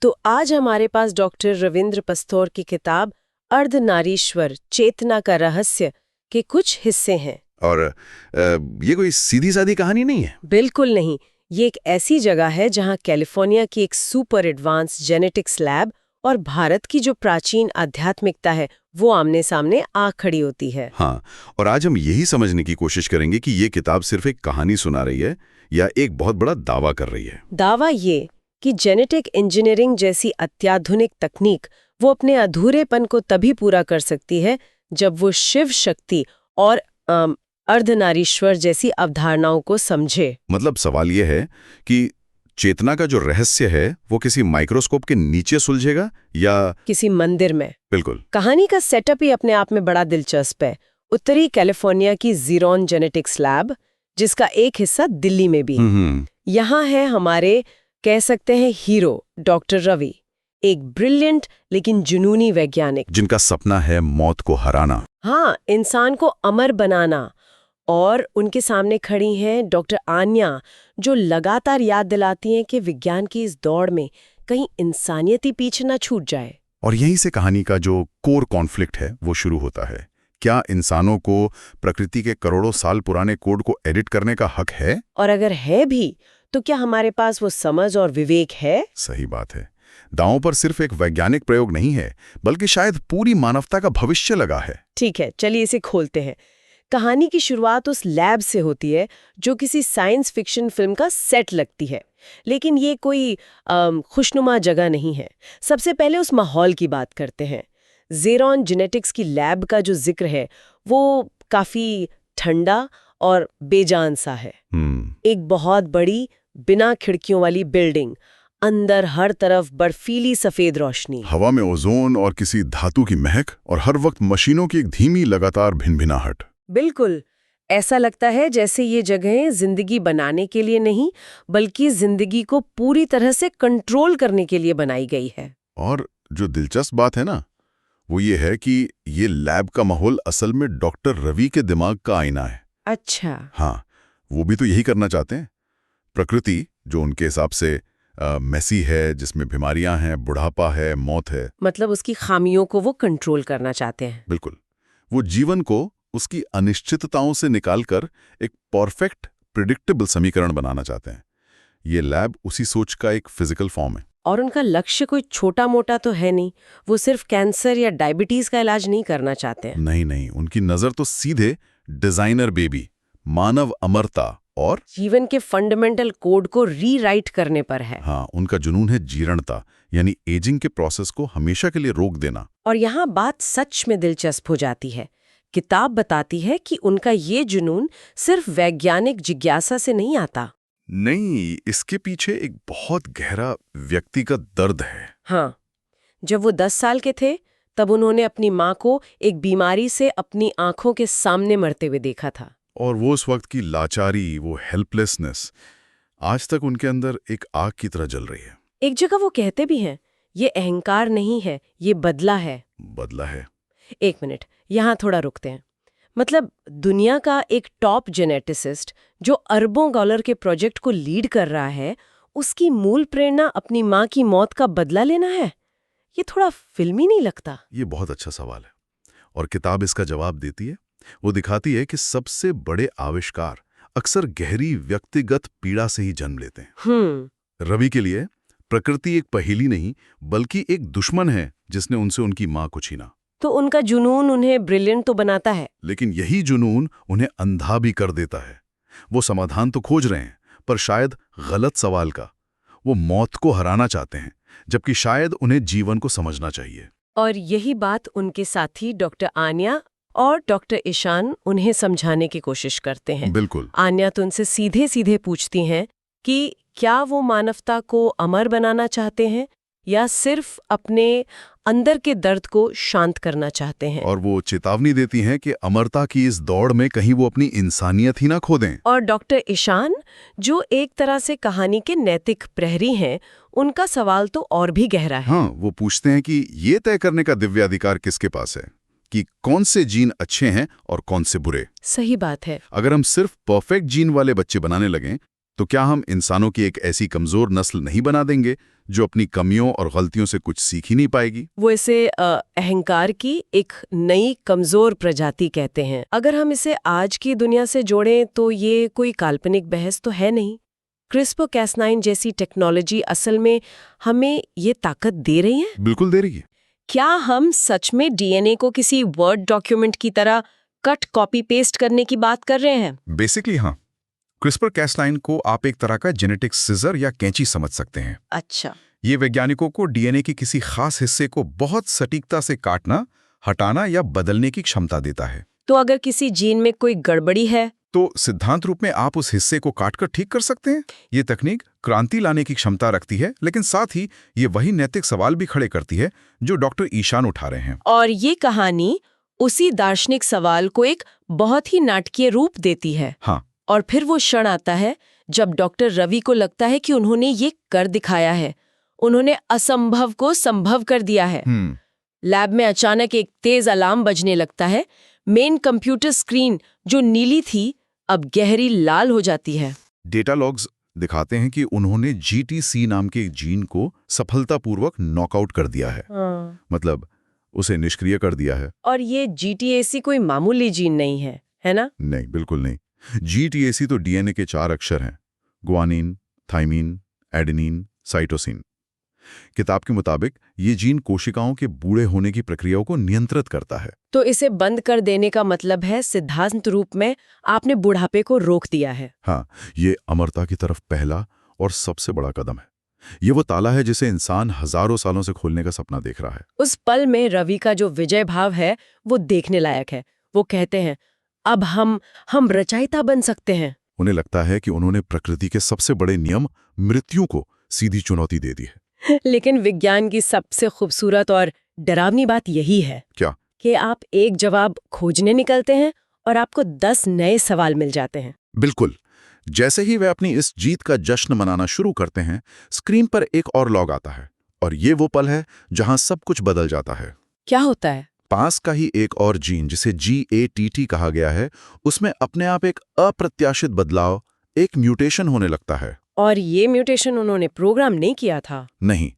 तो आज हमारे पास डॉक्टर रविंद्र पस्तौर की किताब अर्धनारीश्वर चेतना का रहस्य के कुछ हिस्से हैं। और ये कोई सीधी सादी कहानी नहीं है। बिल्कुल नहीं। ये एक ऐसी जगह है जहां कैलिफोर्निया की एक सुपर एडवांस जेनेटिक्स लैब और भारत की जो प्राचीन आध्यात्मिकता है वो आमने सामने आ खड़ी होती है। हाँ, और आज हम यही समझने की कोशिश करेंगे कि ये किताब सिर्फ एक कहानी सुना रही है या एक बहुत बड़ा दावा कर रही है। दावा ये कि जेनेटिक इंजीनियरिंग जैसी अत्याधुनिक तकनीक वो अपने अधूरेपन को तभी पूरा कर सकती है जब वो शिव शक्ति और अर्धनारीश्वर जैसी अवधारणाओं को समझे। मतलब सवाल ये है कि चेतना का जो रहस्य है वो किसी माइक्रोस्कोप के नीचे सुलझेगा या किसी मंदिर में। बिल्कुल। कहानी का सेटअप ही अपने आप में बड़ा दिलचस्प है। उत्तरी कैलिफोर्निया की ज़ीरोन जेनेटिक्स लैब, जिसका एक हिस्सा दिल्ली में भी है। यहाँ है हमारे कह सकते हैं हीरो डॉक्टर रवि, एक ब्रिलियंट लेकिन जुनूनी वैज्ञानिक जिनका सपना है मौत को हराना। हाँ, इंसान को अमर बनाना। और उनके सामने खड़ी हैं डॉक्टर आन्या, जो लगातार याद दिलाती हैं कि विज्ञान की इस दौड़ में कहीं इंसानियत ही पीछे न छूट जाए। और यहीं से कहानी का जो कोर कॉन्फ्लिक्ट है वो शुरू होता है। क्या इंसानों को प्रकृति के करोड़ों साल पुराने कोड को एडिट करने का हक है? और अगर है भी तो क्या हमारे पास वो समझ और विवेक है? सही बात है। दांव पर सिर्फ एक वैज्ञानिक प्रयोग नहीं है, बल्कि शायद पूरी मानवता का भविष्य लगा है। ठीक है, चलिए इसे खोलते हैं। कहानी की शुरुआत उस लैब से होती है जो किसी साइंस फिक्शन फिल्म का सेट लगती है, लेकिन ये कोई खुशनुमा जगह नहीं है। सबसे पहले उस माहौल की बात करते हैं। ज़ीरोन जेनेटिक्स की लैब का जो जिक्र है वो काफी ठंडा और बेजान सा है। एक बहुत बड़ी बिना खिड़कियों वाली बिल्डिंग, अंदर हर तरफ बर्फीली सफेद रोशनी, हवा में ओजोन और किसी धातु की महक, और हर वक्त मशीनों की एक धीमी लगातार भिनभिनाहट। बिल्कुल ऐसा लगता है जैसे ये जगहें जिंदगी बनाने के लिए नहीं बल्कि जिंदगी को पूरी तरह से कंट्रोल करने के लिए बनाई गई है। और जो दिलचस्प बात है ना, वो ये है कि ये लैब का माहौल असल में डॉक्टर रवि के दिमाग का आईना है। अच्छा। हाँ, वो भी तो यही करना चाहते हैं। प्रकृति जो उनके हिसाब से मेसी है, जिसमें बीमारियां हैं, बुढ़ापा है, मौत है, मतलब उसकी खामियों को वो कंट्रोल करना चाहते हैं। बिल्कुल। वो जीवन को उसकी अनिश्चितताओं से निकालकर एक परफेक्ट प्रिडिक्टेबल समीकरण बनाना चाहते हैं। ये लैब उसी सोच का एक फिजिकल फॉर्म है। और उनका लक्ष्य कोई छोटा मोटा तो है नहीं। वो सिर्फ कैंसर या डायबिटीज का इलाज नहीं करना चाहते हैं। नहीं नहीं, उनकी नजर तो सीधे डिजाइनर बेबी, मानव अमरता और जीवन के फंडामेंटल कोड को रीराइट करने पर है। हाँ, उनका जुनून है जीर्णता, यानी एजिंग के प्रोसेस को हमेशा के लिए रोक देना। और यहाँ बात सच में दिलचस्प हो जाती है। किताब बताती है कि उनका ये जुनून सिर्फ वैज्ञानिक जिज्ञासा से नहीं आता। नहीं, इसके पीछे एक बहुत गहरा व्यक्तिगत दर्द है। हाँ, जब वो 10 साल के थे तब उन्होंने अपनी माँ को एक बीमारी से अपनी आंखों के सामने मरते हुए देखा था। और वो उस वक्त की लाचारी, वो हेल्पलेसनेस आज तक उनके अंदर एक आग की तरह जल रही है। एक जगह वो कहते भी हैं, ये अहंकार नहीं है, ये बदला है। बदला है। एक मिनट, यहाँ थोड़ा रुकते हैं। मतलब दुनिया का एक टॉप जेनेटिसिस्ट जो अरबों डॉलर के प्रोजेक्ट को लीड कर रहा है, उसकी मूल प्रेरणा अपनी माँ की मौत का बदला लेना है। ये थोड़ा फिल्मी नहीं लगता? ये बहुत अच्छा सवाल है, और किताब इसका जवाब देती है। वो दिखाती है कि सबसे बड़े आविष्कार अक्सर गहरी व्यक्तिगत पीड़ा से ही जन्म लेते हैं। रवि के लिए प्रकृति एक पहेली नहीं, बल्कि एक दुश्मन है जिसने उनसे उनकी माँ को छीना। तो उनका जुनून उन्हें ब्रिलियंट तो बनाता है, लेकिन यही जुनून उन्हें अंधा भी कर देता है। वो समाधान तो खोज रहे हैं, पर शायद गलत सवाल का। वो मौत को हराना चाहते हैं, जबकि शायद उन्हें जीवन को समझना चाहिए। और यही बात उनके साथी डॉक्टर आन्या और डॉक्टर ईशान उन्हें समझाने की कोशिश करते हैं। बिल्कुल। आन्या तो उनसे सीधे सीधे पूछती हैं कि क्या वो मानवता को अमर बनाना चाहते हैं या सिर्फ अपने अंदर के दर्द को शांत करना चाहते हैं। और वो चेतावनी देती हैं कि अमरता की इस दौड़ में कहीं वो अपनी इंसानियत ही ना खो दें। और डॉक्टर ईशान, जो एक तरह से कहानी के नैतिक प्रहरी हैं, उनका सवाल तो और भी गहरा है। हाँ, वो पूछते हैं कि ये तय करने का दिव्याधिकार किसके पास है कि कौन से जीन अच्छे हैं और कौन से बुरे। सही बात है। अगर हम सिर्फ परफेक्ट जीन वाले बच्चे बनाने लगें तो क्या हम इंसानों की एक ऐसी कमजोर नस्ल नहीं बना देंगे जो अपनी कमियों और गलतियों से कुछ सीख ही नहीं पाएगी? वो इसे अहंकार की एक नई कमजोर प्रजाति कहते हैं। अगर हम इसे आज की दुनिया से जोड़ें तो ये कोई काल्पनिक बहस तो है नहीं। CRISPR-Cas9 जैसी टेक्नोलॉजी असल में हमें ये ताकत दे रही है। बिल्कुल दे रही है। क्या हम सच में डीएनए को किसी वर्ड डॉक्यूमेंट की तरह कट कॉपी पेस्ट करने की बात कर रहे हैं? बेसिकली हाँ। CRISPR-Cas9 को आप एक तरह का जेनेटिक सिजर या कैंची समझ सकते हैं। अच्छा। ये वैज्ञानिकों को डीएनए के किसी खास हिस्से को बहुत सटीकता से काटना, हटाना या बदलने की क्षमता देता है। तो अगर किसी जीन में कोई गड़बड़ी है तो सिद्धांत रूप में आप उस हिस्से को काटकर ठीक कर सकते हैं। ये तकनीक क्रांति लाने की क्षमता रखती है, लेकिन साथ ही ये वही नैतिक सवाल भी खड़े करती है जो डॉक्टर ईशान उठा रहे हैं। और ये कहानी उसी दार्शनिक सवाल को एक बहुत ही नाटकीय रूप देती है। हाँ। और फिर वो क्षण आता है जब डॉक्टर रवि को लगता है कि उन्होंने ये कर दिखाया है। उन्होंने असंभव को संभव कर दिया है। लैब में अचानक एक तेज अलार्म बजने लगता है। मेन कंप्यूटर स्क्रीन जो नीली थी अब गहरी लाल हो जाती है। डेटा लॉग्स दिखाते हैं कि उन्होंने GTC नाम के एक जीन को सफलतापूर्वक नॉकआउट कर दिया है। मतलब उसे निष्क्रिय कर दिया है। और ये GTAC कोई मामूली जीन नहीं है ना? नहीं, बिल्कुल नहीं। GTAC तो डीएनए के 4 अक्षर हैं: ग्वानिन, थाइमीन, एडेनिन, साइटोसिन। किताब के मुताबिक ये जीन कोशिकाओं के बूढ़े होने की प्रक्रियाओं को नियंत्रित करता है। तो इसे बंद कर देने का मतलब है सिद्धांत रूप में आपने बुढ़ापे को रोक दिया है। हाँ, ये अमरता की तरफ पहला और सबसे बड़ा कदम है। ये वो ताला है जिसे इंसान हजारों सालों से खोलने का सपना देख रहा है। उस पल में रवि का जो विजय भाव है वो देखने लायक है। वो कहते हैं अब हम रचयिता बन सकते हैं। उन्हें लगता है कि उन्होंने प्रकृति के सबसे बड़े नियम मृत्यु को सीधी चुनौती दे दी है। लेकिन विज्ञान की सबसे खूबसूरत और डरावनी बात यही है क्या? कि आप एक जवाब खोजने निकलते हैं और आपको 10 नए सवाल मिल जाते हैं। बिल्कुल। जैसे ही वे अपनी इस जीत का जश्न मनाना शुरू करते हैं, स्क्रीन पर एक और लॉग आता है और ये वो पल है जहां सब कुछ बदल जाता है। क्या होता है? पास का ही एक और जीन जिसे GATT कहा गया है, उसमें अपने आप एक अप्रत्याशित बदलाव, एक म्यूटेशन होने लगता है। और ये म्यूटेशन उन्होंने प्रोग्राम नहीं किया था। नहीं,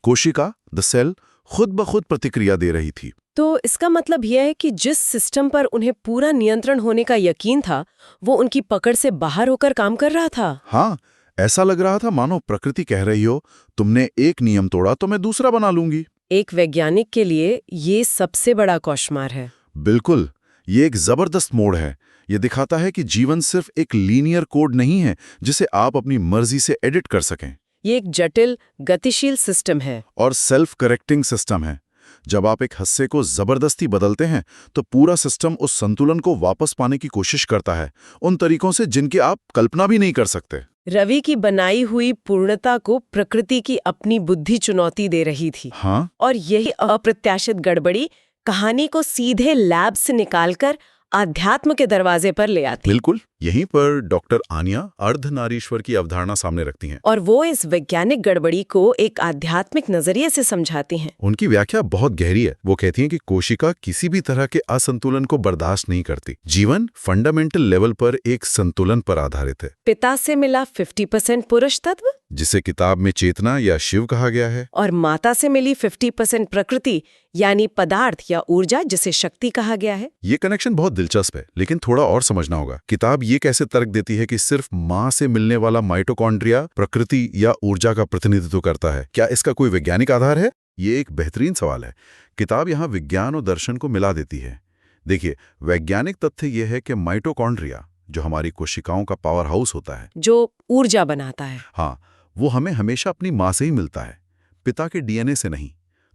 कोशिका, द सेल, खुद ब खुद प्रतिक्रिया दे रही थी। तो इसका मतलब यह है कि जिस सिस्टम पर उन्हें पूरा नियंत्रण होने का यकीन था, वो उनकी पकड़ से बाहर होकर काम कर रहा था। हाँ, ऐसा लग रहा था मानो प्रकृति कह रही हो, तुमने एक नियम तोड़ा तो मैं दूसरा बना लूंगी। एक वैज्ञानिक के लिए ये सबसे बड़ा कौशमार है। बिल्कुल, ये एक जबरदस्त मोड़ है। ये दिखाता है कि जीवन सिर्फ एक लीनियर कोड नहीं है जिसे आप अपनी मर्जी से एडिट कर सकें। ये एक जटिल, गतिशील सिस्टम है और सेल्फ करेक्टिंग सिस्टम है। जब आप एक हिस्से को जबरदस्ती बदलते हैं तो पूरा सिस्टम उस संतुलन को वापस पाने की कोशिश करता है, उन तरीकों से जिनकी आप कल्पना भी नहीं कर सकते। रवि की बनाई हुई पूर्णता को प्रकृति की अपनी बुद्धि चुनौती दे रही थी। हाँ? और यही अप्रत्याशित गड़बड़ी कहानी को सीधे लैब से निकालकर आध्यात्म के दरवाजे पर ले आती। बिल्कुल। यहीं पर डॉक्टर आनिया अर्धनारीश्वर की अवधारणा सामने रखती हैं। और वो इस वैज्ञानिक गड़बड़ी को एक आध्यात्मिक नजरिए से समझाती हैं। उनकी व्याख्या बहुत गहरी है। वो कहती हैं कि कोशिका किसी भी तरह के असंतुलन को बर्दाश्त नहीं करती। जीवन फंडामेंटल लेवल पर एक संतुलन पर आधारित है। पिता से मिला 50% पुरुष तत्व, जिसे किताब में चेतना या शिव कहा गया है, और माता से मिली 50% प्रकृति यानी पदार्थ या ऊर्जा, जिसे शक्ति कहा गया है। ये कनेक्शन बहुत दिलचस्प है, लेकिन थोड़ा और समझना होगा। किताब ये कैसे तर्क देती है कि सिर्फ माँ से मिलने वाला माइटोकॉन्ड्रिया प्रकृति या ऊर्जा का प्रतिनिधित्व करता है? क्या इसका कोई वैज्ञानिक आधार है? ये एक बेहतरीन सवाल है। किताब यहाँ विज्ञान और दर्शन को मिला देती है। देखिए, वैज्ञानिक तथ्य यह है कि माइटोकॉन्ड्रिया, जो हमारी कोशिकाओं का पावर हाउस होता है, जो ऊर्जा बनाता है, हाँ, वो हमें हमेशा अपनी माँ से ही मिलता है, पिता के डीएनए से नहीं।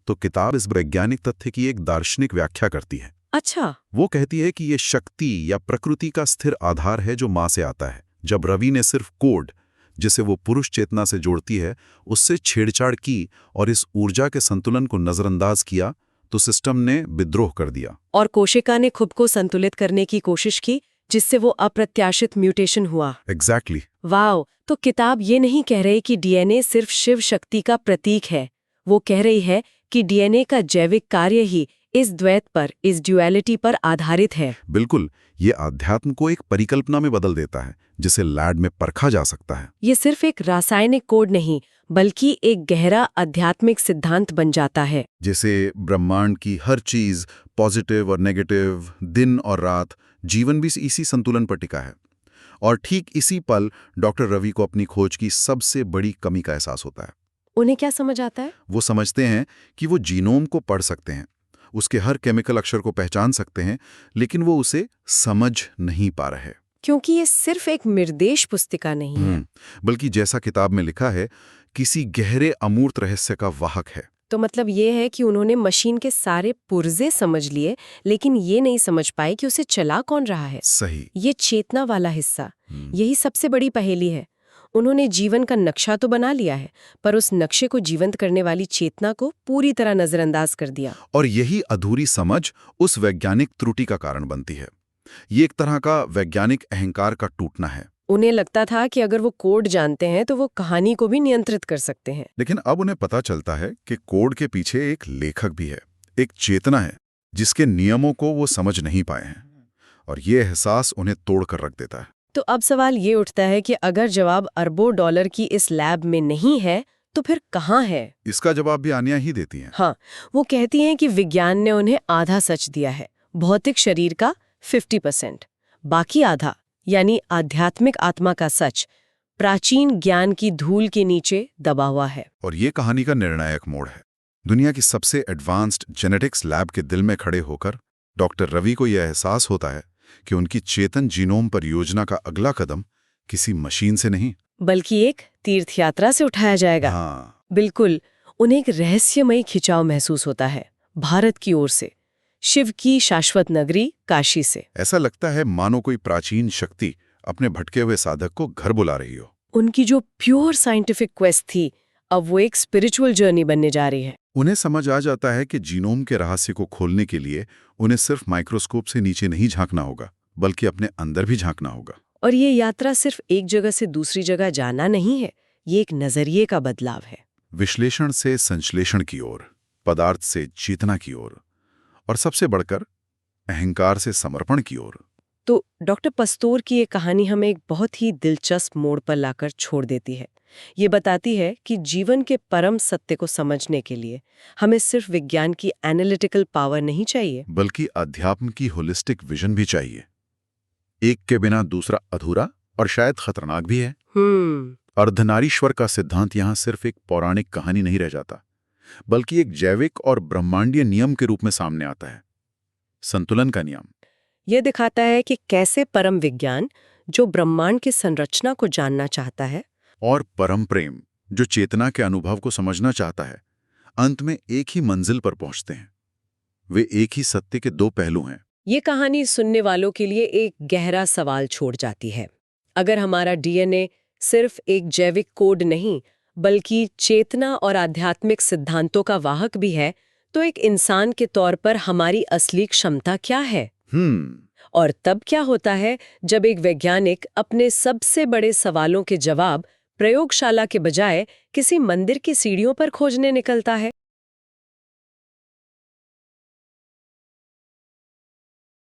तो किताब इस वैज्ञानिक तथ्य की एक दार्शनिक व्याख्या करती है। अच्छा। वो कहती है कि ये शक्ति या प्रकृति का स्थिर आधार है जो माँ से आता है। जब रवि ने सिर्फ कोड, जिसे वो पुरुष चेतना से जोड़ती है, उससे छेड़छाड़ की और इस ऊर्जा के संतुलन को नजरअंदाज किया, तो सिस्टम ने विद्रोह कर दिया। और कोशिका ने खुद को संतुलित करने की कोशिश की, जिससे वो अप्रत्याशित म्यूटेशन हुआ। एग्जैक्टली। वाओ! तो किताब ये नहीं कह रही कि डीएनए सिर्फ शिव शक्ति का प्रतीक है, वो कह रही है कि डीएनए का जैविक कार्य ही इस द्वैत पर, इस ड्युअलिटी पर आधारित है। बिल्कुल, ये आध्यात्म को एक परिकल्पना में बदल देता है जिसे लैब में परखा जा सकता है। ये सिर्फ एक रासायनिक कोड नहीं, बल्कि एक गहरा आध्यात्मिक सिद्धांत बन जाता है। जैसे ब्रह्मांड की हर चीज, पॉजिटिव और नेगेटिव, दिन और रात, जीवन भी इसी संतुलन पर टिका है। और ठीक इसी पल डॉक्टर रवि को अपनी खोज की सबसे बड़ी कमी का एहसास होता है। उन्हें क्या समझ आता है? वो समझते हैं कि वो जीनोम को पढ़ सकते हैं, उसके हर केमिकल अक्षर को पहचान सकते हैं, लेकिन वो उसे समझ नहीं पा रहे। क्योंकि ये सिर्फ एक निर्देश पुस्तिका नहीं है, बल्कि जैसा किताब में लिखा है, किसी गहरे अमूर्त रहस्य का वाहक है। तो मतलब ये है कि उन्होंने मशीन के सारे पुर्जे समझ लिए, लेकिन ये नहीं समझ पाए कि उसे चला कौन रहा है। सही। ये चेतना वाला हिस्सा, यही सबसे बड़ी पहेली है। उन्होंने जीवन का नक्शा तो बना लिया है, पर उस नक्शे को जीवंत करने वाली चेतना को पूरी तरह नजरअंदाज कर दिया। और यही अधूरी समझ उस वैज्ञानिक त्रुटि का कारण बनती है। ये एक तरह का वैज्ञानिक अहंकार का टूटना है। उन्हें लगता था कि अगर वो कोड जानते हैं तो वो कहानी को भी नियंत्रित कर सकते हैं। लेकिन अब उन्हें पता चलता है कि कोड के पीछे एक लेखक भी है, एक चेतना है जिसके नियमों को वो समझ नहीं पाए हैं। और ये एहसास उन्हें तोड़कर रख देता है। तो अब सवाल ये उठता है कि अगर जवाब अरबों डॉलर की इस लैब में नहीं है, तो फिर कहाँ है? इसका जवाब भी आनिया ही देती हैं। हाँ, वो कहती हैं कि विज्ञान ने उन्हें आधा सच दिया है, भौतिक शरीर का 50%, बाकी आधा यानी आध्यात्मिक आत्मा का सच प्राचीन ज्ञान की धूल के नीचे दबा हुआ है। और ये कहानी का निर्णायक मोड़ है। दुनिया की सबसे एडवांस्ड जेनेटिक्स लैब के दिल में खड़े होकर डॉक्टर रवि को यह एहसास होता है कि उनकी चेतन जीनोम परियोजना का अगला कदम किसी मशीन से नहीं, बल्कि एक तीर्थयात्रा से उठाया जाएगा। हाँ, बिल्कुल, उन्हें एक रहस्यमयी खिंचाव महसूस होता है, भारत की ओर से, शिव की शाश्वत नगरी काशी से। ऐसा लगता है मानो कोई प्राचीन शक्ति अपने भटके हुए साधक को घर बुला रही हो। उनकी जो प्योर साइंटिफिक क्वेस्ट थी, अब वो एक स्पिरिचुअल जर्नी बनने जा रही है। उन्हें समझ आ जाता है कि जीनोम के रहस्य को खोलने के लिए उन्हें सिर्फ माइक्रोस्कोप से नीचे नहीं झांकना होगा, बल्कि अपने अंदर भी झांकना होगा। और ये यात्रा सिर्फ एक जगह से दूसरी जगह जाना नहीं है, ये एक नजरिए का बदलाव है। विश्लेषण से संश्लेषण की ओर, पदार्थ से चेतना की ओर, और सबसे बढ़कर अहंकार से समर्पण की ओर। तो डॉक्टर पस्तोर की ये कहानी हमें एक बहुत ही दिलचस्प मोड़ पर लाकर छोड़ देती है। ये बताती है कि जीवन के परम सत्य को समझने के लिए हमें सिर्फ विज्ञान की एनालिटिकल पावर नहीं चाहिए, बल्कि अध्यात्म की होलिस्टिक विजन भी चाहिए। एक के बिना दूसरा अधूरा और शायद खतरनाक भी है। अर्धनारीश्वर का सिद्धांत यहाँ सिर्फ एक पौराणिक कहानी नहीं रह जाता, बल्कि एक जैविक और ब्रह्मांडीय नियम के रूप में सामने आता है, संतुलन का नियम। यह दिखाता है कि कैसे परम विज्ञान, जो ब्रह्मांड की संरचना को जानना चाहता है, और परम प्रेम, जो चेतना के अनुभव को समझना चाहता है, अंत में एक ही मंजिल पर पहुंचते हैं। वे एक ही सत्य के दो पहलू हैं। ये कहानी सुनने वालों के लिए एक गहरा सवाल छोड़ जाती है। अगर हमारा डीएनए सिर्फ एक जैविक कोड नहीं, बल्कि चेतना और आध्यात्मिक सिद्धांतों का वाहक भी है, तो एक इंसान के तौर पर हमारी असली क्षमता क्या है? और तब क्या होता है जब एक वैज्ञानिक अपने सबसे बड़े सवालों के जवाब प्रयोगशाला के बजाय किसी मंदिर की सीढ़ियों पर खोजने निकलता है?